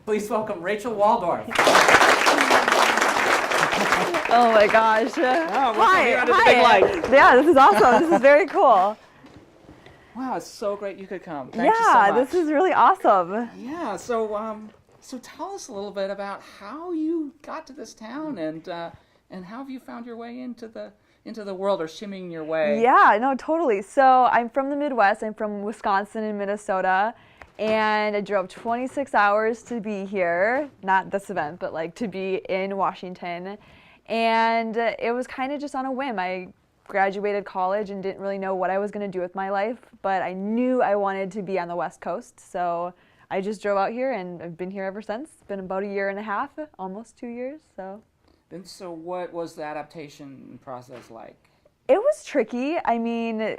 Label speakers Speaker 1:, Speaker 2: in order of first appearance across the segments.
Speaker 1: Please welcome Rachel Waldorf.
Speaker 2: Oh my gosh.
Speaker 1: Hi.
Speaker 2: Yeah, this is awesome. This is very cool.
Speaker 1: Wow, it's so great you could come. Thank you so much.
Speaker 2: This is really awesome.
Speaker 1: Yeah, so tell us a little bit about how you got to this town and how have you found your way into the world or shimmying your way?
Speaker 2: Yeah, no, totally. So I'm from the Midwest. I'm from Wisconsin and Minnesota. And I drove 26 hours to be here, not this event, but like to be in Washington. And it was kind of just on a whim. I graduated college and didn't really know what I was going to do with my life, but I knew I wanted to be on the West Coast. So I just drove out here and I've been here ever since. It's been about a year and a half, almost 2 years.
Speaker 1: And so what was the adaptation process like?
Speaker 2: It was tricky. I mean,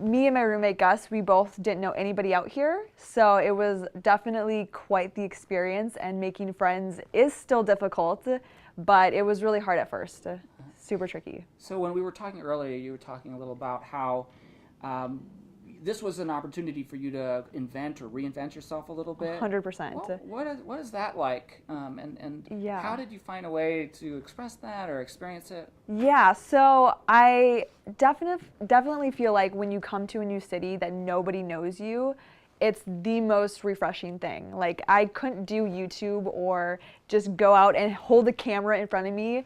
Speaker 2: me and my roommate Gus, we both didn't know anybody out here, so it was definitely quite the experience, and making friends is still difficult, but it was really hard at first. Super tricky.
Speaker 1: So when we were talking earlier, you were talking a little about how this was an opportunity for you to invent or reinvent yourself a little bit.
Speaker 2: 100%.
Speaker 1: What is that like? And
Speaker 2: yeah.
Speaker 1: How did you find a way to express that or experience it?
Speaker 2: Yeah, so I definitely feel like when you come to a new city that nobody knows you, it's the most refreshing thing. Like, I couldn't do YouTube or just go out and hold the camera in front of me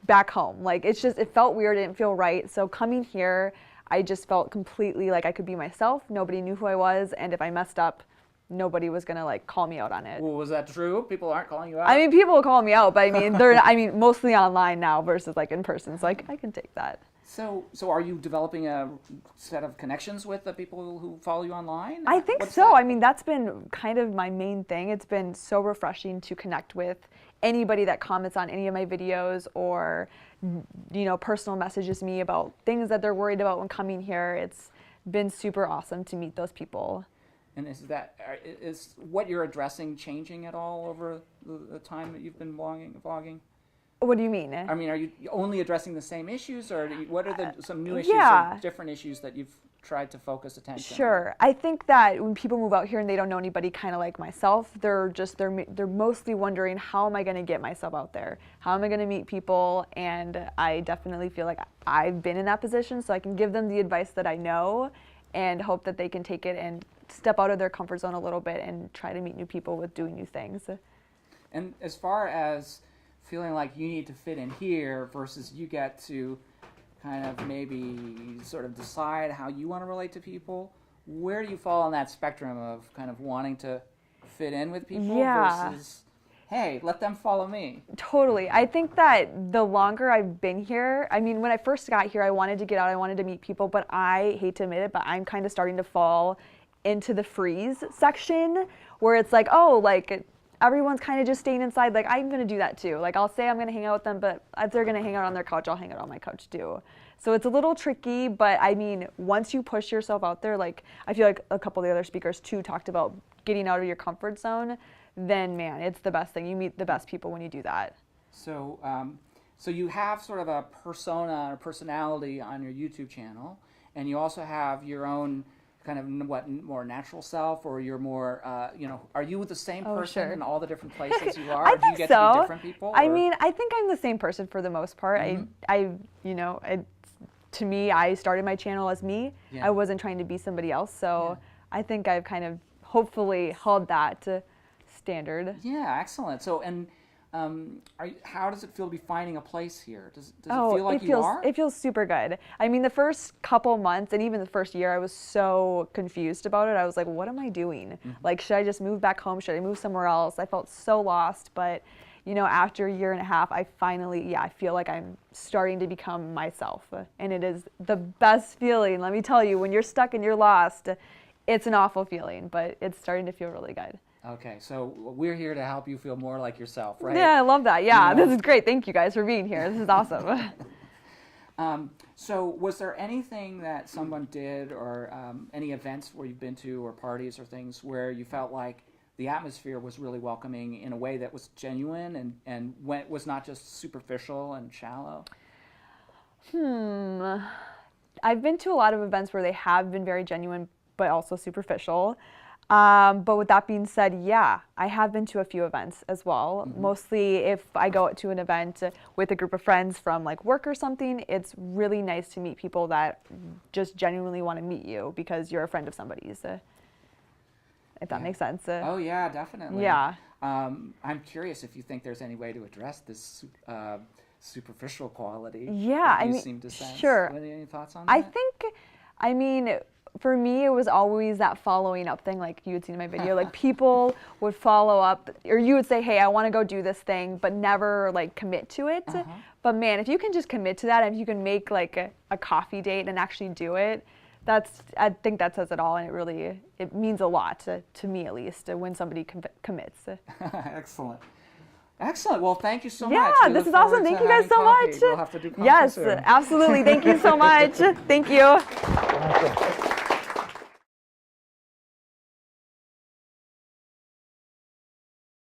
Speaker 2: back home. Like, it felt weird, it didn't feel right. So coming here, I just felt completely like I could be myself. Nobody knew who I was, and if I messed up, nobody was gonna like call me out on it.
Speaker 1: Well, was that true? People aren't calling you out?
Speaker 2: I mean, people call me out, but I mean, they're mostly online now versus like in person, so I can take that.
Speaker 1: So are you developing a set of connections with the people who follow you online?
Speaker 2: I think so. I mean, that's been kind of my main thing. It's been so refreshing to connect with anybody that comments on any of my videos or, personal messages me about things that they're worried about when coming here. It's been super awesome to meet those people.
Speaker 1: And is what you're addressing changing at all over the time that you've been vlogging?
Speaker 2: What do you mean?
Speaker 1: I mean, are you only addressing the same issues, or what are some new issues or different issues that you've tried to focus attention on?
Speaker 2: Sure. I think that when people move out here and they don't know anybody kind of like myself, they're mostly wondering, how am I going to get myself out there? How am I going to meet people? And I definitely feel like I've been in that position, so I can give them the advice that I know and hope that they can take it and step out of their comfort zone a little bit and try to meet new people with doing new things.
Speaker 1: And as far as feeling like you need to fit in here versus you get to kind of maybe sort of decide how you want to relate to people, where do you fall on that spectrum of kind of wanting to fit in with people versus, hey, let them follow me?
Speaker 2: Totally. I think that the longer I've been here, I mean, when I first got here, I wanted to get out, I wanted to meet people, but I hate to admit it, but I'm kind of starting to fall into the freeze section where it's like, oh, like, everyone's kind of just staying inside. Like, I'm going to do that too. Like, I'll say I'm going to hang out with them, but if they're going to hang out on their couch, I'll hang out on my couch too. So it's a little tricky, but I mean, once you push yourself out there, like, I feel like a couple of the other speakers too talked about getting out of your comfort zone, then man, it's the best thing. You meet the best people when you do that.
Speaker 1: So, so you have sort of a persona or personality on your YouTube channel, and you also have your own kind of more natural self, or you're more, are you the same person in all the different places you are?
Speaker 2: I
Speaker 1: or do
Speaker 2: think
Speaker 1: you get
Speaker 2: so.
Speaker 1: to be different people?
Speaker 2: I mean, I think I'm the same person for the most part.
Speaker 1: Mm-hmm.
Speaker 2: To me, I started my channel as me.
Speaker 1: Yeah.
Speaker 2: I wasn't trying to be somebody else. So I think I've kind of hopefully held that standard.
Speaker 1: Yeah, excellent. So, and how does it feel to be finding a place here? Does it feel like you are?
Speaker 2: It feels super good. I mean, the first couple months and even the first year, I was so confused about it. I was like, what am I doing? Mm-hmm. Like, should I just move back home? Should I move somewhere else? I felt so lost. But, after a year and a half, I finally, I feel like I'm starting to become myself. And it is the best feeling. Let me tell you, when you're stuck and you're lost, it's an awful feeling, but it's starting to feel really good.
Speaker 1: Okay, so we're here to help you feel more like yourself, right?
Speaker 2: Yeah, I love that. Yeah, This is great. Thank you guys for being here. This is awesome.
Speaker 1: So was there anything that someone did or any events where you've been to or parties or things where you felt like the atmosphere was really welcoming in a way that was genuine and was not just superficial and shallow?
Speaker 2: I've been to a lot of events where they have been very genuine but also superficial. But with that being said, yeah, I have been to a few events as well. Mostly if I go to an event with a group of friends from like work or something, it's really nice to meet people that just genuinely want to meet you because you're a friend of somebody's. If that makes sense.
Speaker 1: Oh yeah, definitely.
Speaker 2: Yeah.
Speaker 1: I'm curious if you think there's any way to address this superficial quality.
Speaker 2: Yeah,
Speaker 1: that you seem to sense.
Speaker 2: sure.
Speaker 1: Any thoughts on that?
Speaker 2: I think, I mean, for me, it was always that following up thing, like you had seen in my video. Like people would follow up, or you would say, "Hey, I want to go do this thing," but never like commit to it. But man, if you can just commit to that, if you can make like a coffee date and actually do it, I think that says it all, and it means a lot to me at least when somebody commits.
Speaker 1: Excellent. Excellent. Well, thank you so much.
Speaker 2: Yeah, this is awesome. Thank you guys so much.
Speaker 1: We'll have to do coffee
Speaker 2: yes,
Speaker 1: soon.
Speaker 2: absolutely. Thank you so much. Thank you.